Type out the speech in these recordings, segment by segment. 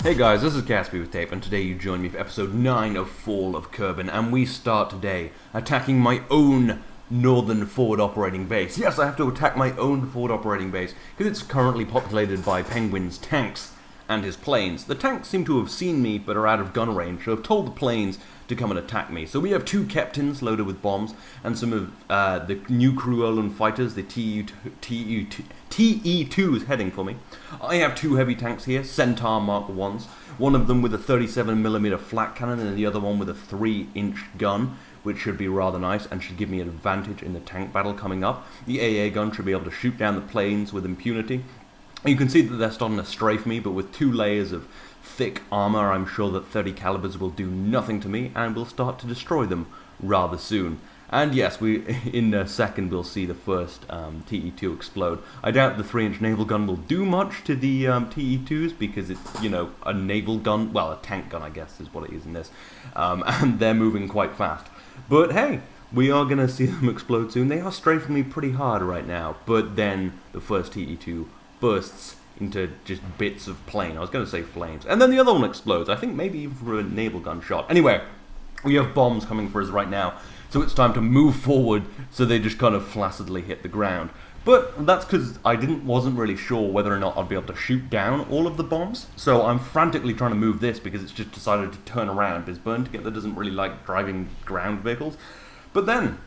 Hey guys, this is Gatsby with Tape, and today you join me for episode 9 of Fall of Kerbin, and we start today attacking my own northern forward operating base. Yes, I have to attack my own forward operating base, because it's currently populated by Penguin's tanks and his planes. The tanks seem to have seen me, but are out of gun range, so I've told the planes to come and attack me. So we have 2 captains loaded with bombs, and some of the new Kutland fighters, the TE2s heading for me. I have 2 heavy tanks here, Centaur Mark 1s, one of them with a 37mm flat cannon and the other one with a 3-inch gun, which should be rather nice and should give me an advantage in the tank battle coming up. The AA gun should be able to shoot down the planes with impunity. You can see that they're starting to strafe me, but with 2 layers of thick armor, I'm sure that 30 calibers will do nothing to me and will start to destroy them rather soon. And yes, in a second we'll see the first TE2 explode. I doubt the 3-inch naval gun will do much to the TE2s because it's, you know, a naval gun, well, a tank gun I guess is what it is in this, and they're moving quite fast. But hey, we are going to see them explode soon. They are strafing me pretty hard right now, but then the first TE2 bursts into just bits of plane. I was going to say flames. And then the other one explodes. I think maybe even for a naval gun shot. Anyway, we have bombs coming for us right now. So it's time to move forward so they just kind of flaccidly hit the ground. But that's because I wasn't really sure whether or not I'd be able to shoot down all of the bombs. So I'm frantically trying to move this because it's just decided to turn around. Because Burn Together doesn't really like driving ground vehicles. But then,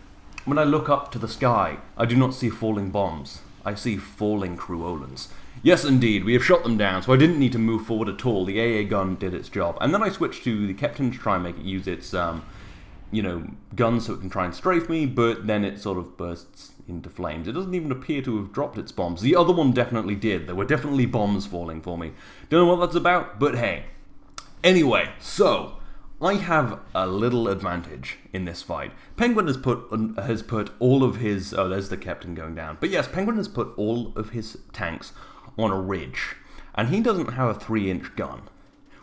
when I look up to the sky, I do not see falling bombs. I see falling Kruolans. Yes, indeed, we have shot them down, so I didn't need to move forward at all. The AA gun did its job. And then I switched to the Captain to try and make it use its, gun so it can try and strafe me, but then it sort of bursts into flames. It doesn't even appear to have dropped its bombs. The other one definitely did. There were definitely bombs falling for me. Don't know what that's about, but hey. Anyway, so I have a little advantage in this fight. Penguin has put all of his... Oh, there's the captain going down. But yes, Penguin has put all of his tanks on a ridge. And he doesn't have a 3-inch gun,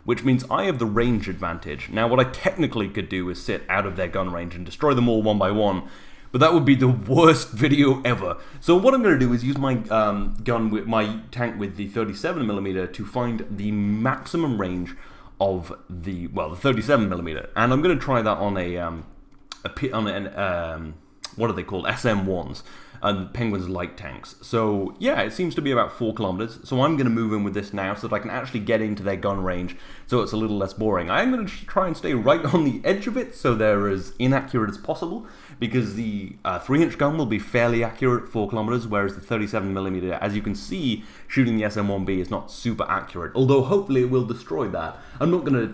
which means I have the range advantage. Now, what I technically could do is sit out of their gun range and destroy them all one by one, but that would be the worst video ever. So what I'm going to do is use my my tank with the 37mm to find the maximum range of the 37mm, and I'm going to try that on what are they called? SM1s, and Penguin's light tanks. So yeah, it seems to be about 4 kilometers. So I'm going to move in with this now so that I can actually get into their gun range, so it's a little less boring. I'm going to try and stay right on the edge of it, so they're as inaccurate as possible, because the 3-inch gun will be fairly accurate at 4 kilometers, whereas the 37mm, as you can see, shooting the SM1B is not super accurate. Although hopefully it will destroy that. I'm not going to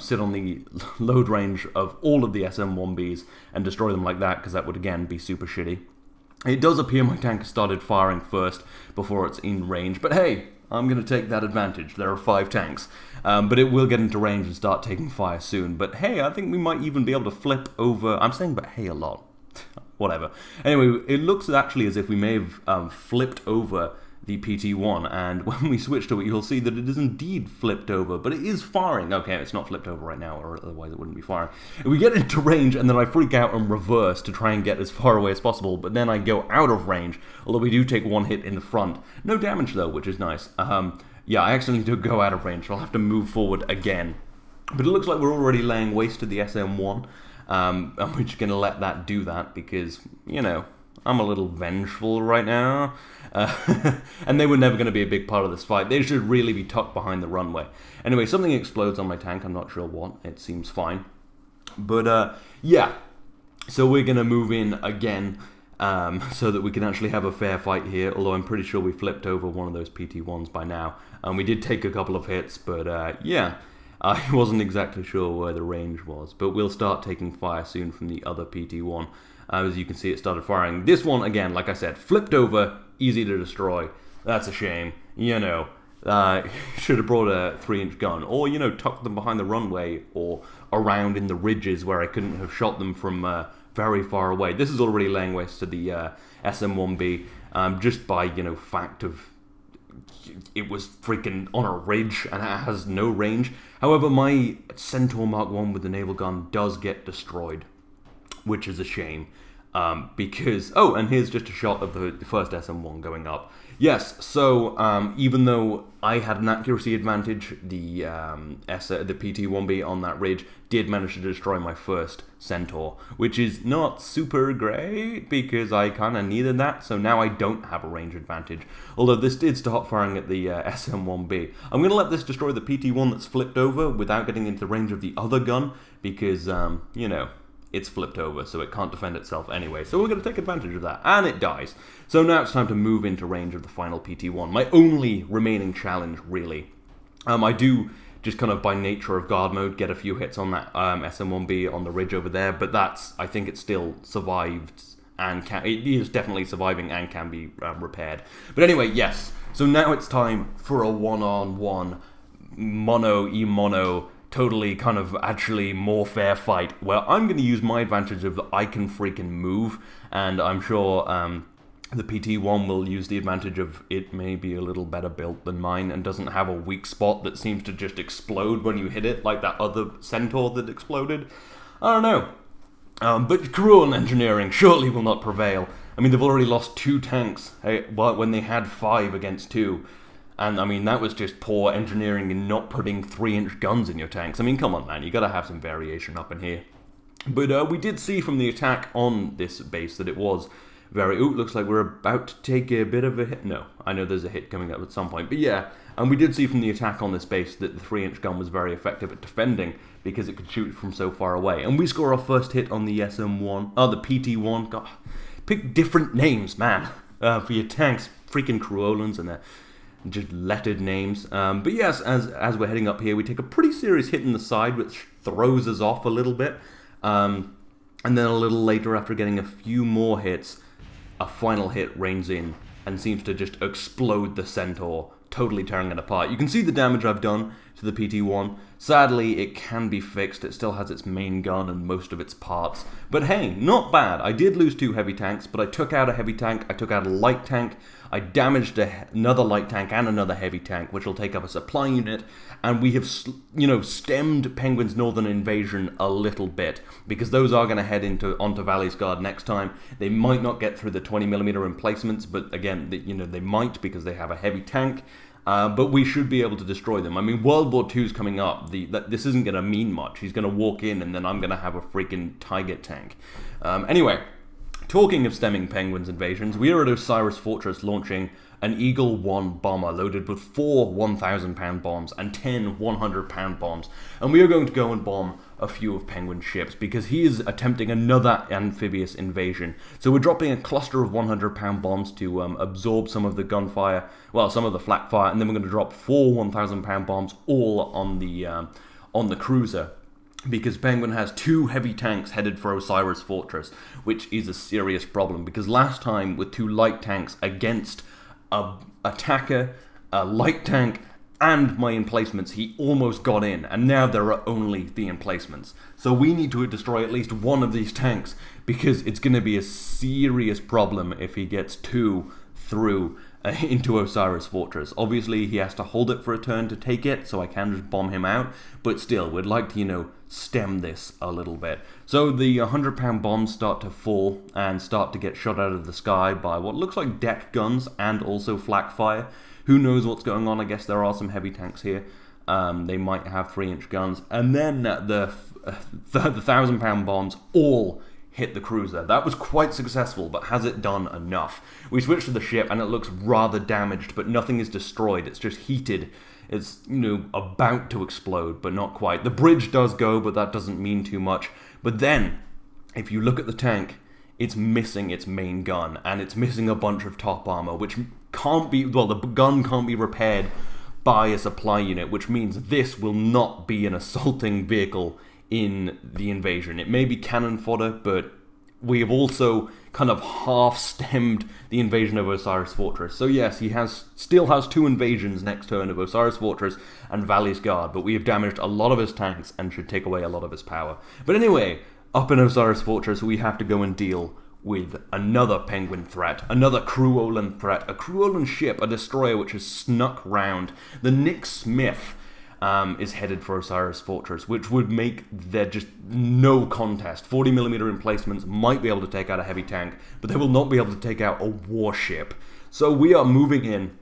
sit on the load range of all of the SM1Bs and destroy them like that, because that would again be super shitty. It does appear my tank has started firing first before it's in range, but hey, I'm going to take that advantage. There are 5 tanks, but it will get into range and start taking fire soon. But hey, I think we might even be able to flip over... I'm saying but hey a lot. Whatever. Anyway, it looks actually as if we may have flipped over the PT-1, and when we switch to it, you'll see that it is indeed flipped over, but it is firing. Okay, it's not flipped over right now, or otherwise it wouldn't be firing. We get into range, and then I freak out and reverse to try and get as far away as possible, but then I go out of range, although we do take 1 hit in the front. No damage, though, which is nice. Yeah, I accidentally do go out of range, so I'll have to move forward again. But it looks like we're already laying waste to the SM-1, and we're just going to let that do that, because, you know, I'm a little vengeful right now, and they were never going to be a big part of this fight. They should really be tucked behind the runway. Anyway, something explodes on my tank. I'm not sure what. It seems fine. But, yeah. So we're going to move in again so that we can actually have a fair fight here, although I'm pretty sure we flipped over one of those PT-1s by now. We did take a couple of hits, but, yeah. I wasn't exactly sure where the range was, but we'll start taking fire soon from the other PT-1. As you can see, it started firing. This one, again, like I said, flipped over, easy to destroy. That's a shame. You know, should have brought a 3-inch gun, or, you know, tucked them behind the runway, or around in the ridges where I couldn't have shot them from very far away. This is already laying waste to the SM-1B, just by, you know, fact of it was freaking on a ridge and it has no range. However, my Centaur Mark 1 with the naval gun does get destroyed, which is a shame. Because, oh, and here's just a shot of the first SM1 going up. Yes, so even though I had an accuracy advantage, the PT-1B on that ridge did manage to destroy my first Centaur, which is not super great because I kind of needed that, so now I don't have a range advantage. Although this did start firing at the SM-1B. I'm going to let this destroy the PT-1 that's flipped over without getting into the range of the other gun because, you know, it's flipped over, so it can't defend itself anyway. So we're going to take advantage of that, and it dies. So now it's time to move into range of the final PT-1. My only remaining challenge, really. I do, just kind of by nature of guard mode, get a few hits on that SM-1B on the ridge over there, but that's, I think it still survived, and it is definitely surviving and can be repaired. But anyway, yes. So now it's time for a one-on-one, mono-e-mono, totally kind of actually more fair fight, where I'm going to use my advantage of I can freaking move, and I'm sure the PT-1 will use the advantage of it may be a little better built than mine and doesn't have a weak spot that seems to just explode when you hit it, like that other Centaur that exploded. I don't know. But cruel engineering surely will not prevail. I mean, they've already lost 2 tanks when they had 5 against 2. And, I mean, that was just poor engineering and not putting 3-inch guns in your tanks. I mean, come on, man, you gotta have some variation up in here. But we did see from the attack on this base that it was very... Ooh, looks like we're about to take a bit of a hit. No, I know there's a hit coming up at some point. But yeah, and we did see from the attack on this base that the 3-inch gun was very effective at defending because it could shoot from so far away. And we score our first hit on the SM1, the PT-1. God, pick different names, man, for your tanks. Freaking Cruolans and their... just lettered names. But yes, as we're heading up here, we take a pretty serious hit in the side, which throws us off a little bit. And then a little later, after getting a few more hits, a final hit rains in and seems to just explode the Centaur, totally tearing it apart. You can see the damage I've done to the PT-1. Sadly, it can be fixed. It still has its main gun and most of its parts. But hey, not bad. I did lose 2 heavy tanks, but I took out a heavy tank, I took out a light tank, I damaged another light tank and another heavy tank, which will take up a supply unit, and we have, stemmed Penguin's northern invasion a little bit, because those are going to head onto Valley's Guard next time. They might not get through the 20mm emplacements, but again, they might because they have a heavy tank. But we should be able to destroy them. I mean, World War II is coming up. This isn't going to mean much. He's going to walk in, and then I'm going to have a freaking Tiger tank. Anyway, talking of stemming Penguin's invasions, we are at Osiris Fortress launching an Eagle 1 bomber loaded with 4 1,000-pound bombs and 10 100-pound bombs. And we are going to go and bomb a few of Penguin's ships because he is attempting another amphibious invasion. So we're dropping a cluster of 100-pound bombs to absorb some of the gunfire, well, some of the flak fire, and then we're going to drop 4 1,000-pound bombs all on the cruiser. Because Penguin has 2 heavy tanks headed for Osiris Fortress, which is a serious problem. Because last time, with 2 light tanks against a attacker, a light tank, and my emplacements, he almost got in, and now there are only the emplacements. So we need to destroy at least one of these tanks, because it's going to be a serious problem if he gets 2 through into Osiris Fortress. Obviously, he has to hold it for a turn to take it, so I can just bomb him out, but still, we'd like to, stem this a little bit. So the 100-pound bombs start to fall and start to get shot out of the sky by what looks like deck guns and also flak fire. Who knows what's going on? I guess there are some heavy tanks here. They might have 3-inch guns. And then the 1,000-pound bombs all hit the cruiser. That was quite successful, but has it done enough? We switch to the ship and it looks rather damaged, but nothing is destroyed. It's just heated. It's, about to explode, but not quite. The bridge does go, but that doesn't mean too much. But then, if you look at the tank, it's missing its main gun, and it's missing a bunch of top armor, which can't be, the gun can't be repaired by a supply unit, which means this will not be an assaulting vehicle in the invasion. It may be cannon fodder, but we have also kind of half-stemmed the invasion of Osiris Fortress. So yes, he still has 2 invasions next turn of Osiris Fortress and Valley's Guard, but we have damaged a lot of his tanks and should take away a lot of his power. But anyway, up in Osiris Fortress, we have to go and deal with another Penguin threat, another Cruolan threat, a Cruolan ship, a destroyer which has snuck round. The Nick Smith is headed for Osiris Fortress, which would make there just no contest. 40mm emplacements might be able to take out a heavy tank, but they will not be able to take out a warship. So we are moving in,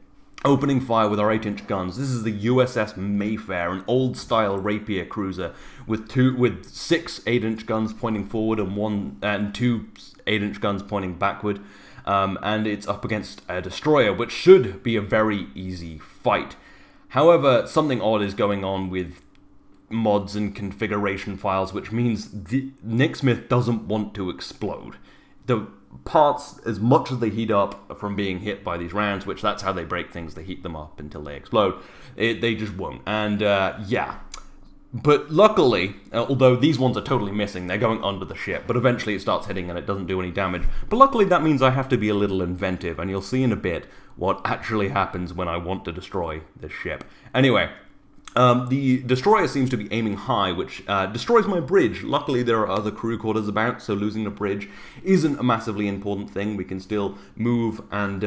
opening fire with our 8-inch guns. This is the USS Mayfair, an old-style rapier cruiser with 6 8-inch guns pointing forward and 2 8-inch guns pointing backward. And it's up against a destroyer, which should be a very easy fight. However, something odd is going on with mods and configuration files, which means the Nicksmith doesn't want to explode. The parts, as much as they heat up from being hit by these rounds, which that's how they break things, they heat them up until they explode, they just won't. And yeah. But luckily, although these ones are totally missing, they're going under the ship, but eventually it starts hitting and it doesn't do any damage. But luckily that means I have to be a little inventive, and you'll see in a bit what actually happens when I want to destroy this ship. Anyway, the destroyer seems to be aiming high, which destroys my bridge. Luckily there are other crew quarters about, so losing the bridge isn't a massively important thing. We can still move and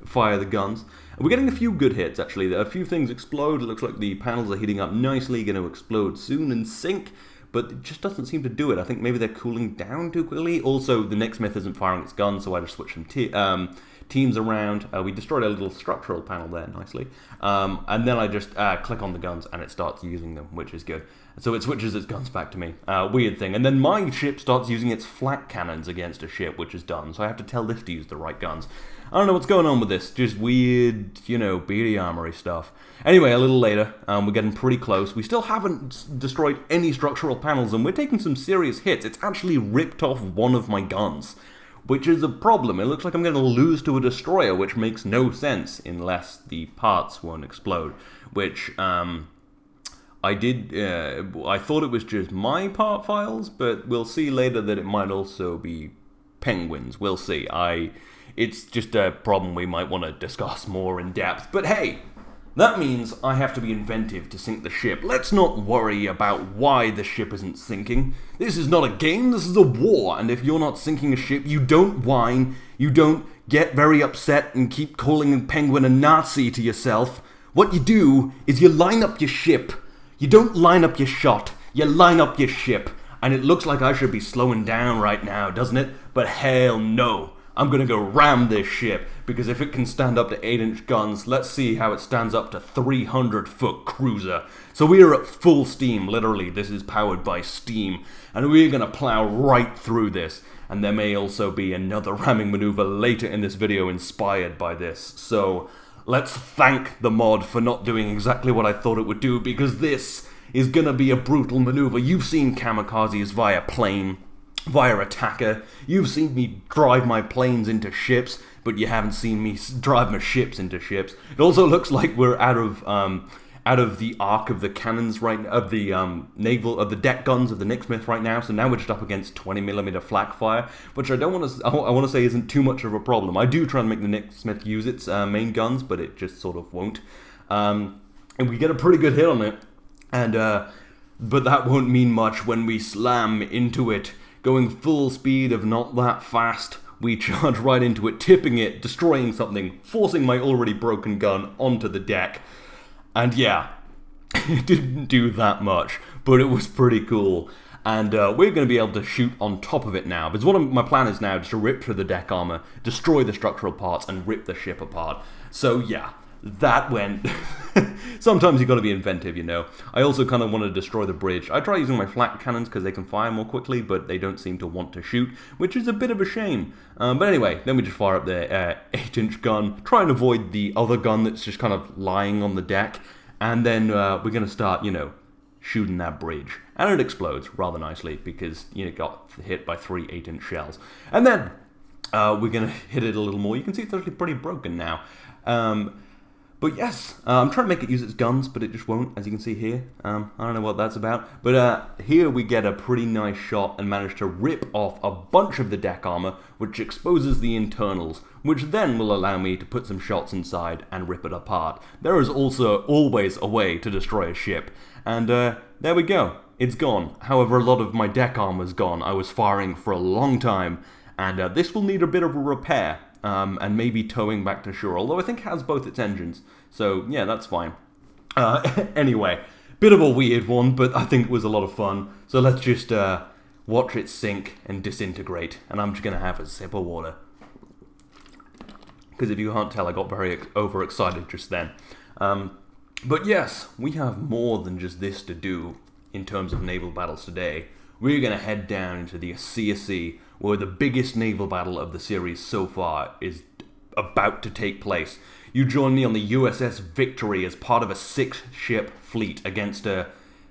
fire the guns. We're getting a few good hits, actually. A few things explode. It looks like the panels are heating up nicely, going to explode soon and sink, but it just doesn't seem to do it. I think maybe they're cooling down too quickly. Also, the Nicksmith isn't firing its gun, so I just switched some teams around. We destroyed a little structural panel there nicely. And then I just click on the guns and it starts using them, which is good. So it switches its guns back to me. Weird thing. And then my ship starts using its flak cannons against a ship, which is done. So I have to tell this to use the right guns. I don't know what's going on with this. Just weird, beady armory stuff. Anyway, a little later, we're getting pretty close. We still haven't destroyed any structural panels, and we're taking some serious hits. It's actually ripped off one of my guns, which is a problem. It looks like I'm going to lose to a destroyer, which makes no sense unless the parts won't explode, which I thought it was just my part files, but we'll see later that it might also be Penguins. We'll see. It's just a problem we might want to discuss more in depth. But hey, that means I have to be inventive to sink the ship. Let's not worry about why the ship isn't sinking. This is not a game, this is a war. And if you're not sinking a ship, you don't whine, you don't get very upset and keep calling a penguin a Nazi to yourself. What you do is you line up your ship. You don't line up your shot, you line up your ship. And it looks like I should be slowing down right now, doesn't it? But hell no. I'm going to go ram this ship, because if it can stand up to 8-inch guns, let's see how it stands up to 300-foot cruiser. So we are at full steam, literally. This is powered by steam, and we're going to plow right through this. And there may also be another ramming maneuver later in this video inspired by this. So let's thank the mod for not doing exactly what I thought it would do, because this is going to be a brutal maneuver. You've seen kamikazes via plane, via attacker. You've seen me drive my planes into ships, but you haven't seen me drive my ships into ships. It also looks like we're out of the arc of the cannons of the deck guns of the Nicksmith right now. So now we're just up against 20mm flak fire, which I want to say isn't too much of a problem. I do try and make the Nicksmith use its main guns, but it just sort of won't. And we get a pretty good hit on it, but that won't mean much when we slam into it. Going full speed of not that fast, we charge right into it, tipping it, destroying something, forcing my already broken gun onto the deck. And yeah, it didn't do that much, but it was pretty cool. And we're going to be able to shoot on top of it now, because my plan is now just to rip through the deck armor, destroy the structural parts, and rip the ship apart. So yeah, that went... Sometimes you've got to be inventive, I also kind of want to destroy the bridge. I try using my flak cannons because they can fire more quickly, but they don't seem to want to shoot, which is a bit of a shame. But anyway, then we just fire up the 8-inch gun, try and avoid the other gun that's just kind of lying on the deck, and then we're going to start, shooting that bridge. And it explodes rather nicely because, it got hit by 3 8-inch shells. And then we're going to hit it a little more. You can see it's actually pretty broken now. But yes, I'm trying to make it use its guns, but it just won't, as you can see here. I don't know what that's about. But here we get a pretty nice shot and manage to rip off a bunch of the deck armor, which exposes the internals, which then will allow me to put some shots inside and rip it apart. There is also always a way to destroy a ship. And there we go. It's gone. However, a lot of my deck armor's gone. I was firing for a long time, and this will need a bit of a repair. And maybe towing back to shore, although I think it has both its engines, so yeah, that's fine. Anyway, Bit of a weird one, but I think it was a lot of fun. So let's just watch it sink and disintegrate. And I'm just going to have a sip of water. Because if you can't tell, I got very overexcited just then. But yes, we have more than just this to do in terms of naval battles today. We're going to head down into the Asia Sea, where the biggest naval battle of the series so far is about to take place. You join me on the USS Victory as part of a 6-ship fleet against a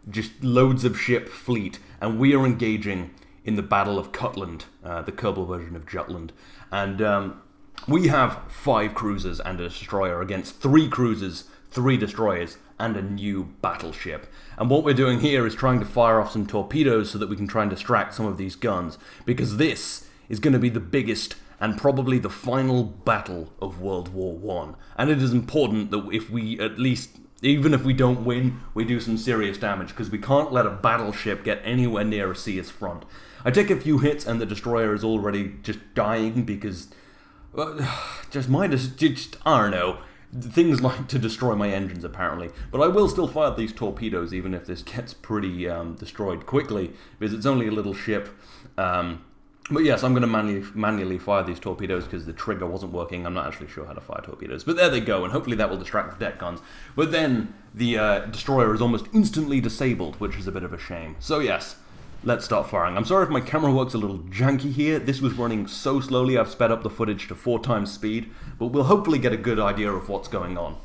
just loads of ship fleet, and we are engaging in the Battle of Kutland, the Kerbal version of Jutland. And we have 5 cruisers and a destroyer against 3 cruisers, 3 destroyers, and a new battleship. And what we're doing here is trying to fire off some torpedoes so that we can try and distract some of these guns, because this is going to be the biggest and probably the final battle of World War I. And it is important that if we at least, even if we don't win, we do some serious damage, because we can't let a battleship get anywhere near a sea's front. I take a few hits and the destroyer is already just dying because, I don't know, things like to destroy my engines apparently. But I will still fire these torpedoes even if this gets pretty destroyed quickly, because it's only a little ship. But yes, I'm going to manually fire these torpedoes because the trigger wasn't working. I'm not actually sure how to fire torpedoes. But there they go, and hopefully that will distract the deck guns. But then the destroyer is almost instantly disabled, which is a bit of a shame. So yes, let's start firing. I'm sorry if my camera works a little janky here. This was running so slowly I've sped up the footage to 4 times speed. But we'll hopefully get a good idea of what's going on.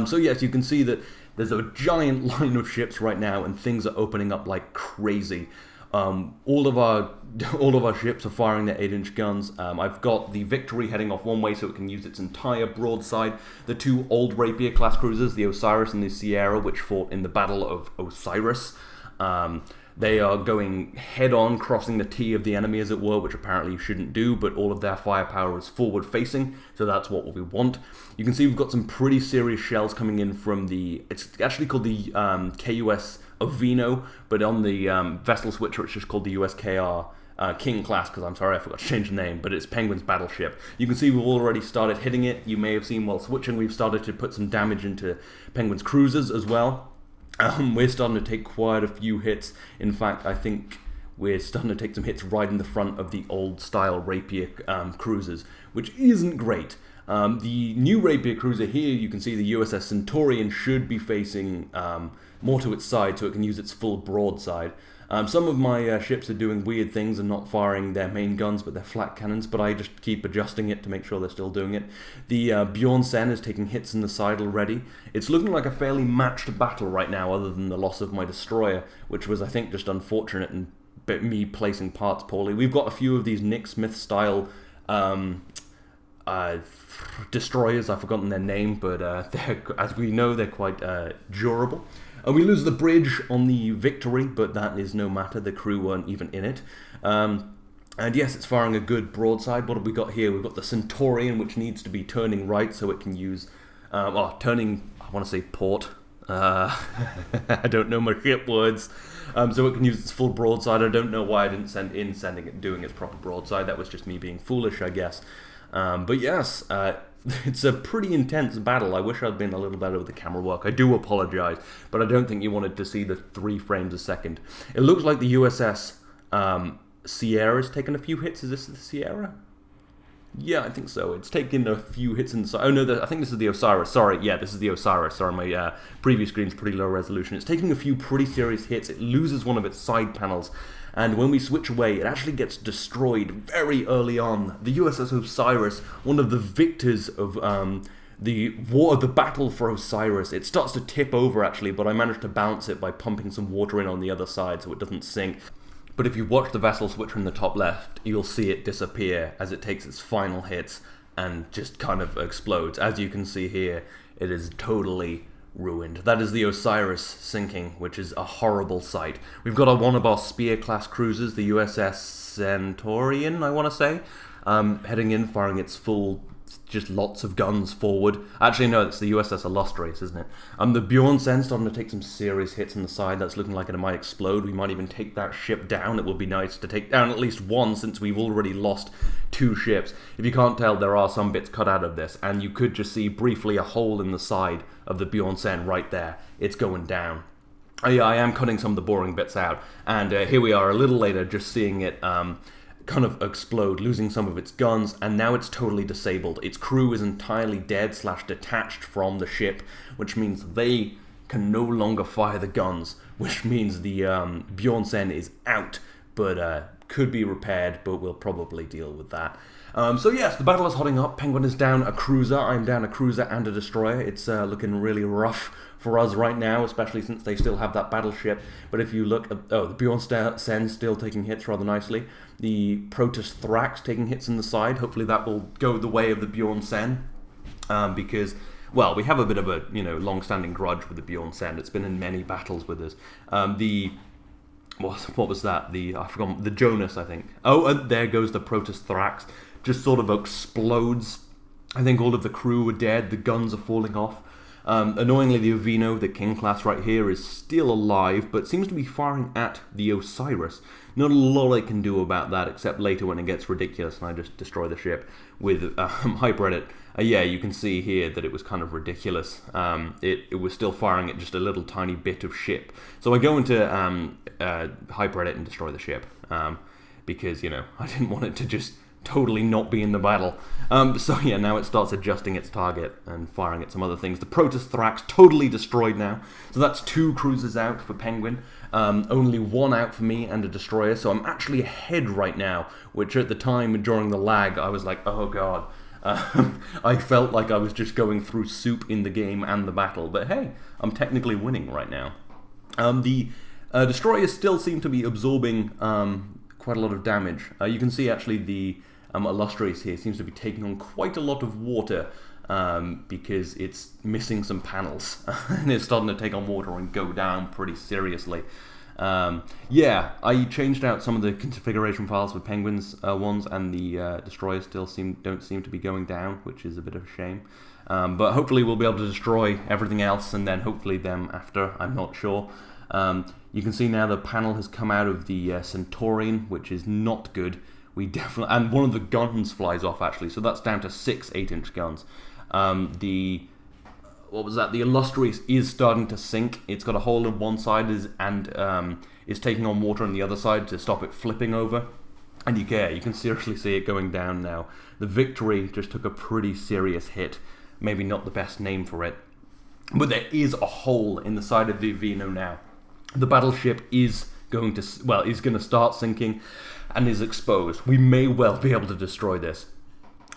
So yes, you can see that there's a giant line of ships right now, and things are opening up like crazy. All of our ships are firing their 8-inch guns. I've got the Victory heading off one way so it can use its entire broadside. The 2 old Rapier class cruisers, the Osiris and the Sierra, which fought in the Battle of Osiris, they are going head-on, crossing the T of the enemy, as it were, which apparently you shouldn't do, but all of their firepower is forward-facing, so that's what we want. You can see we've got some pretty serious shells coming in from the... It's actually called the KUS Ovino, but on the vessel switcher it's just called the USKR King class, because I'm sorry I forgot to change the name, but it's Penguin's battleship. You can see we've already started hitting it. You may have seen while switching we've started to put some damage into Penguin's cruisers as well. We're starting to take quite a few hits. In fact, I think we're starting to take some hits right in the front of the old-style Rapier cruisers, which isn't great. The new Rapier cruiser here, you can see the USS Centurion should be facing more to its side so it can use its full broadside. Some of my ships are doing weird things and not firing their main guns but their flat cannons, but I just keep adjusting it to make sure they're still doing it. The Bjorn Sen is taking hits in the side already. It's looking like a fairly matched battle right now, other than the loss of my destroyer, which was, I think, just unfortunate and me placing parts poorly. We've got a few of these Nick Smith style destroyers. I've forgotten their name, but as we know, they're quite durable. We lose the bridge on the Victory, but that is no matter. The crew weren't even in it. And yes, it's firing a good broadside. What have we got here? We've got the Centurion, which needs to be turning right so it can use... turning... I want to say port. I don't know my ship words. So it can use its full broadside. I don't know why I didn't sending it doing its proper broadside. That was just me being foolish, I guess. But yes... it's a pretty intense battle. I wish I'd been a little better with the camera work. I do apologize, but I don't think you wanted to see the 3 frames a second. It looks like the USS Sierra's taken a few hits. Is this the Sierra? Yeah, I think so. It's taken a few hits inside. Oh no, I think this is the Osiris. Sorry, yeah, this is the Osiris. Sorry, my previous screen's pretty low resolution. It's taking a few pretty serious hits. It loses one of its side panels. And when we switch away, it actually gets destroyed very early on. The USS Osiris, one of the victors of the battle for Osiris, it starts to tip over actually, but I managed to bounce it by pumping some water in on the other side so it doesn't sink. But if you watch the vessel switcher in the top left, you'll see it disappear as it takes its final hits and just kind of explodes. As you can see here, it is totally ruined. That is the Osiris sinking, which is a horrible sight. We've got one of our Spear-class cruisers, the USS Centurion, I want to say, heading in, firing its full, just lots of guns forward. Actually, no, it's the USS Illustrious, isn't it? The Bjorn Sen starting to take some serious hits on the side. That's looking like it might explode. We might even take that ship down. It would be nice to take down at least one, since we've already lost 2 ships. If you can't tell, there are some bits cut out of this, and you could just see briefly a hole in the side of the Bjorn Sen right there. It's going down. I am cutting some of the boring bits out, and here we are a little later, just seeing it kind of explode, losing some of its guns, and now it's totally disabled. Its crew is entirely dead / detached from the ship, which means they can no longer fire the guns, which means the Bjornsen is out, but could be repaired, but we'll probably deal with that. So yes, the battle is hotting up. Penguin is down a cruiser. I'm down a cruiser and a destroyer. It's looking really rough for us right now, especially since they still have that battleship. But if you look at... the Bjornsen still taking hits rather nicely. The Protus Thrax taking hits in the side. Hopefully that will go the way of the Bjornsen. Because... well, we have a bit of a, long-standing grudge with the Bjornsen. It's been in many battles with us. What was that? I forgot. The Jonas, I think. Oh, and there goes the Protus Thrax. Just sort of explodes. I think all of the crew are dead. The guns are falling off. Annoyingly, the Ovino, the King class right here, is still alive, but seems to be firing at the Osiris. Not a lot I can do about that, except later when it gets ridiculous and I just destroy the ship with hyper-edit. Yeah, you can see here that it was kind of ridiculous. It was still firing at just a little tiny bit of ship. So I go into hyper-edit and destroy the ship, because, I didn't want it to just totally not be in the battle. So yeah, now it starts adjusting its target and firing at some other things. The Protus Thrax totally destroyed now. So that's 2 cruisers out for Penguin. Only 1 out for me and a destroyer. So I'm actually ahead right now, which at the time during the lag, I was like, oh god. I felt like I was just going through soup in the game and the battle. But hey, I'm technically winning right now. The destroyers still seem to be absorbing quite a lot of damage. You can see actually the Illustrious here seems to be taking on quite a lot of water because it's missing some panels and it's starting to take on water and go down pretty seriously. Yeah, I changed out some of the configuration files for Penguin's ones, and the destroyers still don't seem to be going down, which is a bit of a shame. But hopefully we'll be able to destroy everything else, and then hopefully them after, I'm not sure. You can see now the panel has come out of the Centaurian, which is not good. And one of the guns flies off actually, so that's down to 6 8-inch guns. What was that? The Illustrious is starting to sink. It's got a hole in one side and is taking on water on the other side to stop it flipping over. And you can seriously see it going down now. The Victory just took a pretty serious hit. Maybe not the best name for it. But there is a hole in the side of the Vino now. The battleship is going to start sinking and is exposed. We may well be able to destroy this.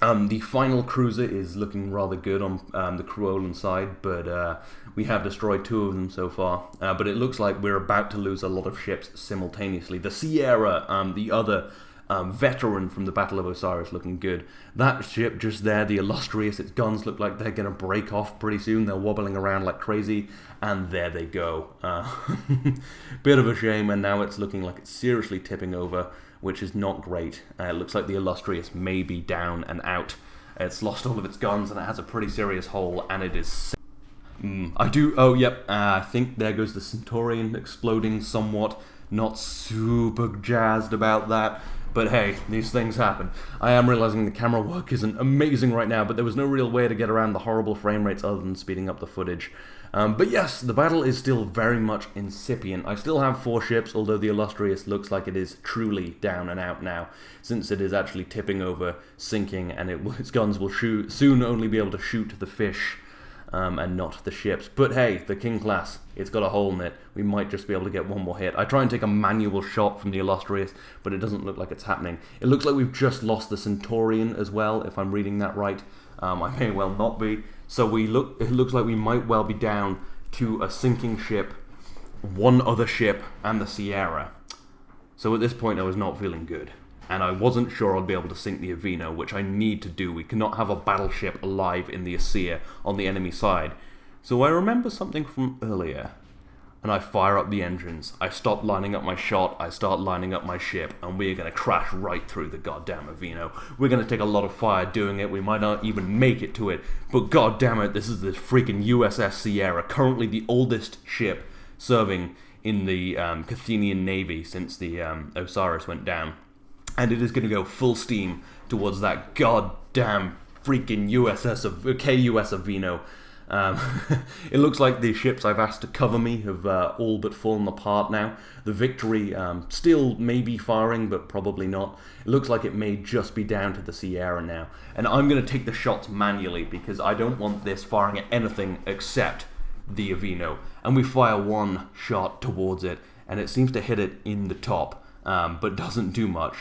The final cruiser is looking rather good on the Kutland side, but we have destroyed 2 of them so far. But it looks like we're about to lose a lot of ships simultaneously. The Sierra, the other veteran from the Battle of Osiris, looking good. That ship just there, the Illustrious, its guns look like they're going to break off pretty soon. They're wobbling around like crazy, and there they go. Bit of a shame, and now it's looking like it's seriously tipping over, which is not great. It looks like the Illustrious may be down and out. It's lost all of its guns, and it has a pretty serious hole, and it is... I think there goes the Centaurian exploding somewhat. Not super jazzed about that. But hey, these things happen. I am realizing the camera work isn't amazing right now, but there was no real way to get around the horrible frame rates other than speeding up the footage. But yes, the battle is still very much incipient. I still have 4 ships, although the Illustrious looks like it is truly down and out now, since it is actually tipping over, sinking, and its guns will soon only be able to shoot the fish and not the ships. But hey, the King class, it's got a hole in it. We might just be able to get 1 more hit. I try and take a manual shot from the Illustrious, but it doesn't look like it's happening. It looks like we've just lost the Centaurian as well, if I'm reading that right. I may well not be. So it looks like we might well be down to a sinking ship, 1 other ship, and the Sierra. So at this point I was not feeling good. And I wasn't sure I'd be able to sink the Avino, which I need to do. We cannot have a battleship alive in the Asir on the enemy side. So I remember something from earlier, and I fire up the engines. I stop lining up my shot, I start lining up my ship, and we're going to crash right through the goddamn Avino. We're going to take a lot of fire doing it, we might not even make it to it, but goddamn it, this is the freaking USS Sierra, currently the oldest ship serving in the Cathenian Navy since the Osiris went down. And it is going to go full steam towards that goddamn freaking KUS Avino. Um, it looks like the ships I've asked to cover me have all but fallen apart now. The Victory still may be firing, but probably not. It looks like it may just be down to the Sierra now. And I'm going to take the shots manually because I don't want this firing at anything except the Avino. And we fire one shot towards it, and it seems to hit it in the top, but doesn't do much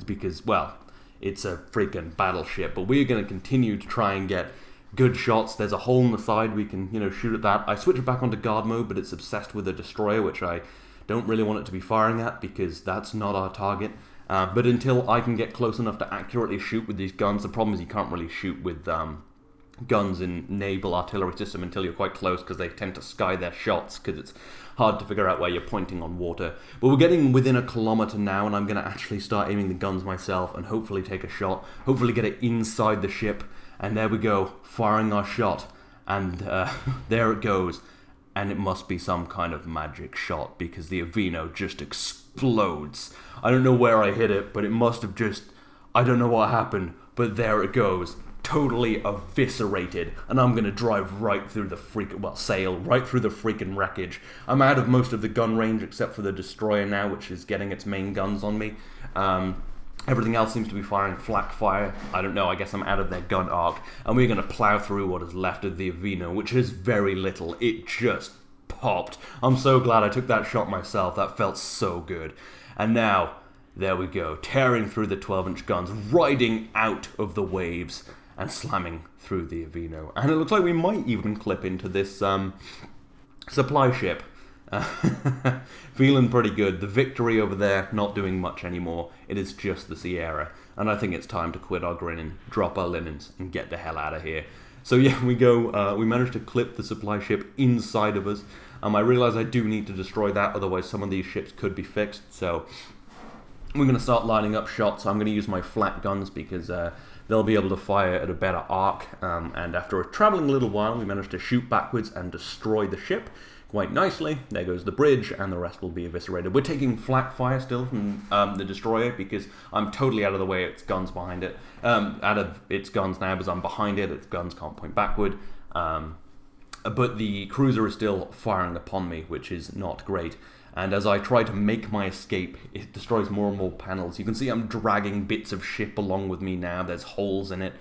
because, well, it's a freaking battleship. But we're going to continue to try and get good shots. There's a hole in the side, we can, shoot at that. I switch it back onto guard mode, but it's obsessed with a destroyer, which I don't really want it to be firing at because that's not our target. But until I can get close enough to accurately shoot with these guns, the problem is you can't really shoot with guns in naval artillery system until you're quite close because they tend to sky their shots because it's hard to figure out where you're pointing on water. But we're getting within a kilometer now, and I'm going to actually start aiming the guns myself and hopefully take a shot, hopefully get it inside the ship. And there we go, firing our shot, and there it goes. And it must be some kind of magic shot, because the Avino just explodes. I don't know where I hit it, but it must have just, I don't know what happened, but there it goes. Totally eviscerated, and I'm going to drive right through the sail right through the freaking wreckage. I'm out of most of the gun range, except for the destroyer now, which is getting its main guns on me. Everything else seems to be firing flak fire. I don't know, I guess I'm out of their gun arc. And we're going to plow through what is left of the Avino, which is very little. It just popped. I'm so glad I took that shot myself. That felt so good. And now, there we go, tearing through the 12-inch guns, riding out of the waves, and slamming through the Avino. And it looks like we might even clip into this supply ship. Feeling pretty good. The Victory over there, not doing much anymore. It is just the Sierra. And I think it's time to quit our grinning, drop our linens, and get the hell out of here. So yeah, we go. We managed to clip the supply ship inside of us. I realize I do need to destroy that, otherwise some of these ships could be fixed. So we're going to start lining up shots. I'm going to use my flat guns because they'll be able to fire at a better arc. And after traveling a little while, we managed to shoot backwards and destroy the ship quite nicely. There goes the bridge, and the rest will be eviscerated. We're taking flak fire still from the destroyer because I'm totally out of the way. Its guns behind it, out of its guns now because I'm behind it. Its guns can't point backward. But the cruiser is still firing upon me, which is not great. And as I try to make my escape, it destroys more and more panels. You can see I'm dragging bits of ship along with me now. There's holes in it.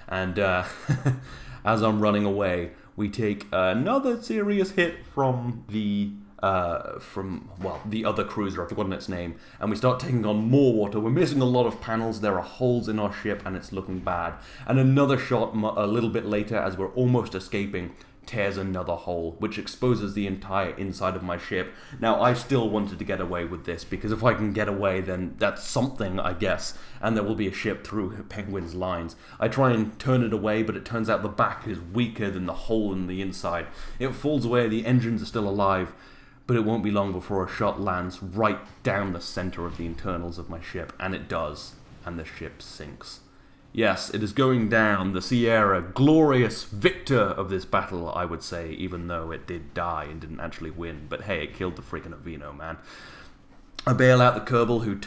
And as I'm running away, we take another serious hit from the other cruiser. I've forgotten its name. And we start taking on more water. We're missing a lot of panels. There are holes in our ship, and it's looking bad. And another shot a little bit later, as we're almost escaping, tears another hole, which exposes the entire inside of my ship. Now, I still wanted to get away with this, because if I can get away, then that's something, I guess, and there will be a ship through Penguin's lines. I try and turn it away, but it turns out the back is weaker than the hole in the inside. It falls away, the engines are still alive, but it won't be long before a shot lands right down the center of the internals of my ship, and it does, and the ship sinks. Yes, it is going down, the Sierra, glorious victor of this battle, I would say, even though it did die and didn't actually win. But hey, it killed the freaking Avino, man. I bail out the Kerbal, who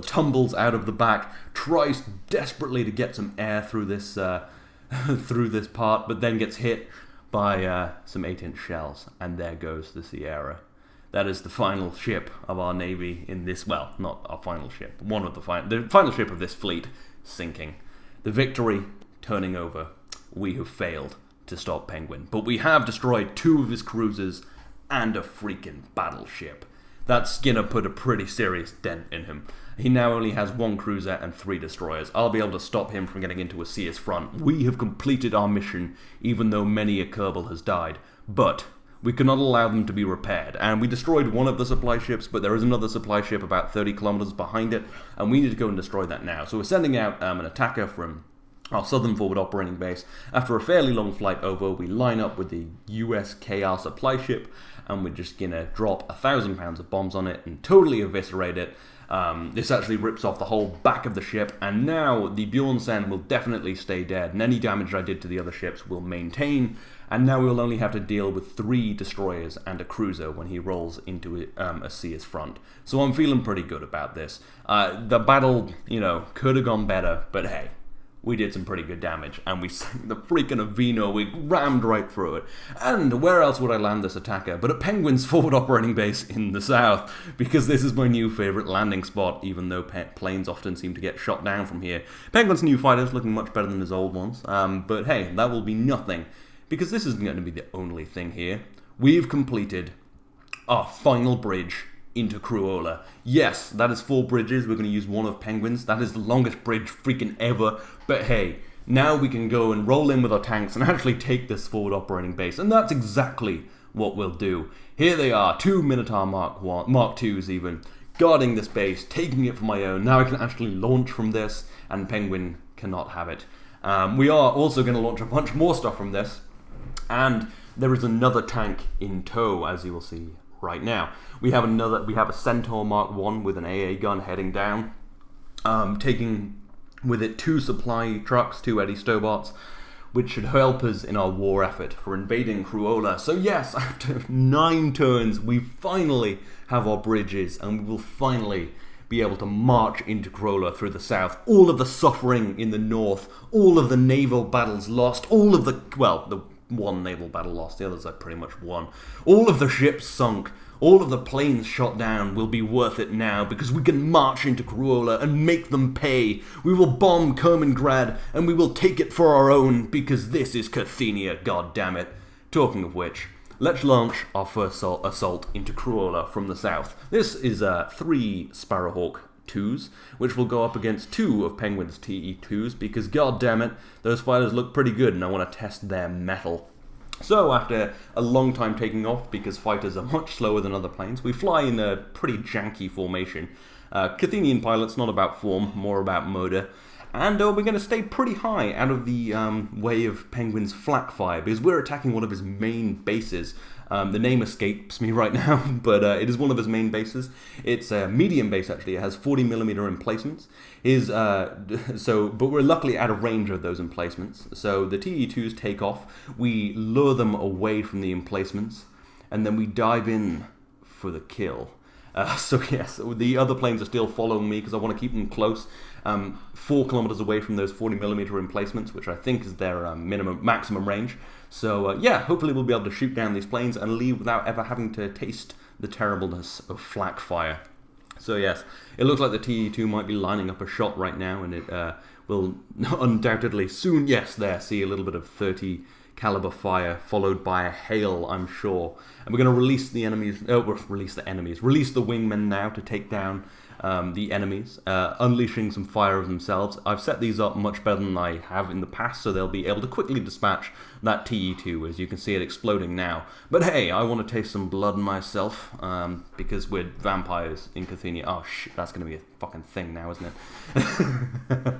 tumbles out of the back, tries desperately to get some air through this through this part, but then gets hit by some 8-inch shells, and there goes the Sierra. That is the final ship of our navy in this, well, not our final ship, the final ship of this fleet, sinking. The Victory turning over. We have failed to stop Penguin, but we have destroyed 2 of his cruisers and a freaking battleship. That Skinner put a pretty serious dent in him. He now only has 1 cruiser and 3 destroyers. I'll be able to stop him from getting into a Sea's front. We have completed our mission, even though many a Kerbal has died. But we cannot allow them to be repaired. And we destroyed one of the supply ships, but there is another supply ship about 30 kilometers behind it, and we need to go and destroy that now. So we're sending out an attacker from our southern forward operating base. After a fairly long flight over, we line up with the USKR supply ship, and we're just gonna drop 1,000 pounds of bombs on it and totally eviscerate it. This actually rips off the whole back of the ship, and now the Bjornsen will definitely stay dead, and any damage I did to the other ships will maintain, and now we'll only have to deal with 3 destroyers and a cruiser when he rolls into a Sea's front. So I'm feeling pretty good about this. The battle, could have gone better, but hey, we did some pretty good damage, and we sank the freaking Avino, we rammed right through it. And where else would I land this attacker but at Penguin's forward operating base in the south, because this is my new favourite landing spot, even though planes often seem to get shot down from here. Penguin's new fighter's looking much better than his old ones, but hey, that will be nothing, because this isn't going to be the only thing here. We've completed our final bridge into Cruola. Yes, that is 4 bridges. We're going to use one of Penguin's. That is the longest bridge freaking ever. But hey, now we can go and roll in with our tanks and actually take this forward operating base. And that's exactly what we'll do. Here they are, 2 Minotaur Mark 2s even, guarding this base, taking it for my own. Now I can actually launch from this, and Penguin cannot have it. We are also going to launch a bunch more stuff from this. And there is another tank in tow, as you will see right now. We have a Centaur Mark 1 with an AA gun heading down, taking with it 2 supply trucks, 2 Eddie Stobarts, which should help us in our war effort for invading Cruola. So yes, after 9 turns, we finally have our bridges, and we will finally be able to march into Cruola through the south. All of the suffering in the north, all of the naval battles lost, all of the, well, the one naval battle lost, the others are pretty much won. All of the ships sunk, all of the planes shot down will be worth it now, because we can march into Cruola and make them pay. We will bomb Kermingrad, and we will take it for our own, because this is Cathenia, goddammit. Talking of which, let's launch our first assault into Cruola from the south. This is 3 Sparrowhawk 2s, which will go up against 2 of Penguin's TE2s, because goddammit, those fighters look pretty good, and I want to test their mettle. So after a long time taking off, because fighters are much slower than other planes, we fly in a pretty janky formation. Cathenian pilots, not about form, more about motor. And we're going to stay pretty high out of the way of Penguin's flak fire, because we're attacking one of his main bases. The name escapes me right now, but it is one of his main bases. It's a medium base, actually. It has 40mm emplacements. But we're luckily out of range of those emplacements. So the TE2s take off. We lure them away from the emplacements, and then we dive in for the kill. So yes, the other planes are still following me because I want to keep them close. 4 kilometers away from those 40mm emplacements, which I think is their maximum range. So yeah, hopefully we'll be able to shoot down these planes and leave without ever having to taste the terribleness of flak fire. So yes, it looks like the TE2 might be lining up a shot right now, and it will undoubtedly soon, yes, there, see a little bit of 30 caliber fire, followed by a hail, I'm sure. And we're going to release the enemies, release the wingmen now to take down the enemies, unleashing some fire of themselves. I've set these up much better than I have in the past, so they'll be able to quickly dispatch that TE2, as you can see it exploding now. But hey, I want to taste some blood myself, because we're vampires in Cathenia. Oh shit, that's going to be a fucking thing now, isn't it?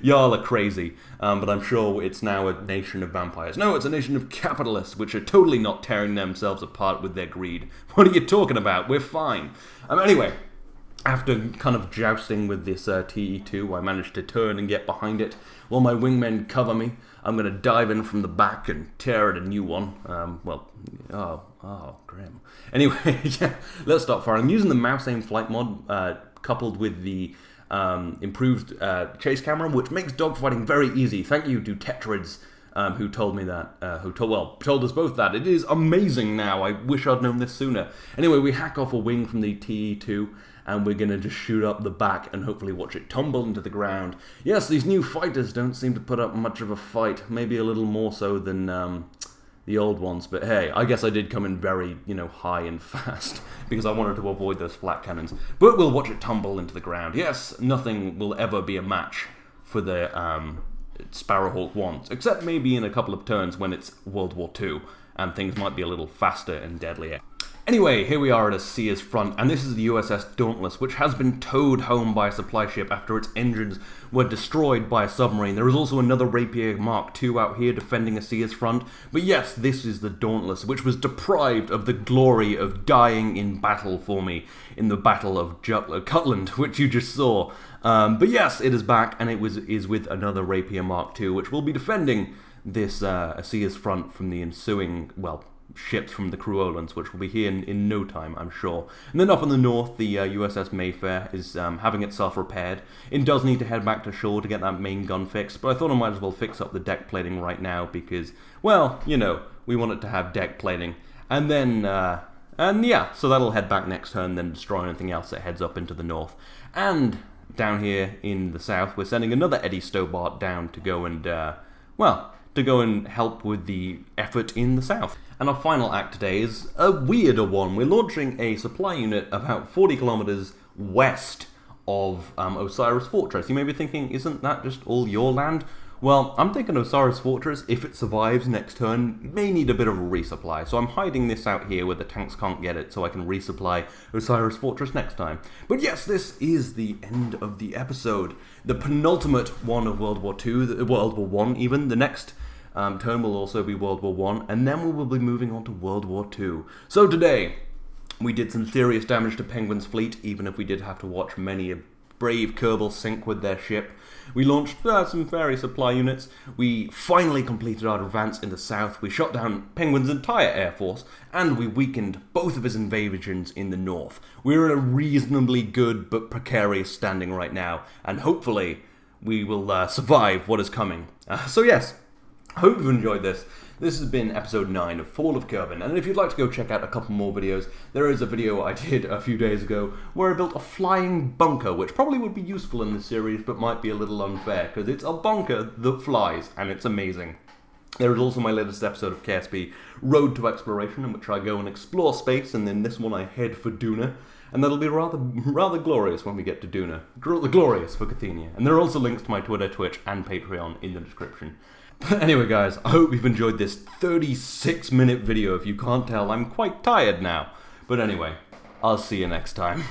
Y'all are crazy, but I'm sure it's now a nation of vampires. No, it's a nation of capitalists, which are totally not tearing themselves apart with their greed. What are you talking about? We're fine. Anyway, after kind of jousting with this TE2, I managed to turn and get behind it. While my wingmen cover me, I'm going to dive in from the back and tear at a new one. Grim. Anyway, yeah, let's start firing. I'm using the mouse aim flight mod coupled with the improved chase camera, which makes dogfighting very easy. Thank you to Tetrids, who told me that, told us both that. It is amazing now. I wish I'd known this sooner. Anyway, we hack off a wing from the TE2, and we're going to just shoot up the back and hopefully watch it tumble into the ground. Yes, these new fighters don't seem to put up much of a fight, maybe a little more so than the old ones, but hey, I guess I did come in very, high and fast, because I wanted to avoid those flat cannons. But we'll watch it tumble into the ground. Yes, nothing will ever be a match for the Sparrowhawk 1s, except maybe in a couple of turns when it's World War II, and things might be a little faster and deadlier. Anyway, here we are at a sea's front, and this is the USS Dauntless, which has been towed home by a supply ship after its engines were destroyed by a submarine. There is also another Rapier Mark II out here defending a sea's front, but yes, this is the Dauntless, which was deprived of the glory of dying in battle for me in the Battle of Kutland, which you just saw. But yes, it is back, and it is with another Rapier Mark II, which will be defending this sea's front from the ensuing, ships from the Creolans, which will be here in no time, I'm sure. And then up in the north, the USS Mayfair is having itself repaired. It does need to head back to shore to get that main gun fixed, but I thought I might as well fix up the deck plating right now because, well, you know, we want it to have deck plating. And then, and yeah, so that'll head back next turn, then destroy anything else that heads up into the north. And down here in the south, we're sending another Eddie Stobart down to go and, well, to go and help with the effort in the south. And our final act today is a weirder one. We're launching a supply unit about 40 kilometers west of Osiris Fortress. You may be thinking, isn't that just all your land? Well, I'm thinking Osiris Fortress, if it survives next turn, may need a bit of a resupply. So I'm hiding this out here where the tanks can't get it so I can resupply Osiris Fortress next time. But yes, this is the end of the episode. The penultimate one of World War II, World War I even. The next turn will also be World War I, and then we will be moving on to World War II. So today, we did some serious damage to Penguin's fleet, even if we did have to watch many a brave Kerbal sink with their ship. We launched some fairy supply units. We finally completed our advance in the south. We shot down Penguin's entire air force, and we weakened both of his invasions in the north. We're in a reasonably good but precarious standing right now, and hopefully we will survive what is coming. So yes, I hope you've enjoyed this. This has been episode 9 of Fall of Kerbin, and if you'd like to go check out a couple more videos, there is a video I did a few days ago where I built a flying bunker, which probably would be useful in this series, but might be a little unfair, because it's a bunker that flies, and it's amazing. There is also my latest episode of KSP, Road to Exploration, in which I go and explore space, and in this one I head for Duna, and that'll be rather glorious when we get to Duna. Glorious for Cathenia. And there are also links to my Twitter, Twitch, and Patreon in the description. But anyway guys, I hope you've enjoyed this 36-minute video. If you can't tell, I'm quite tired now. But anyway, I'll see you next time.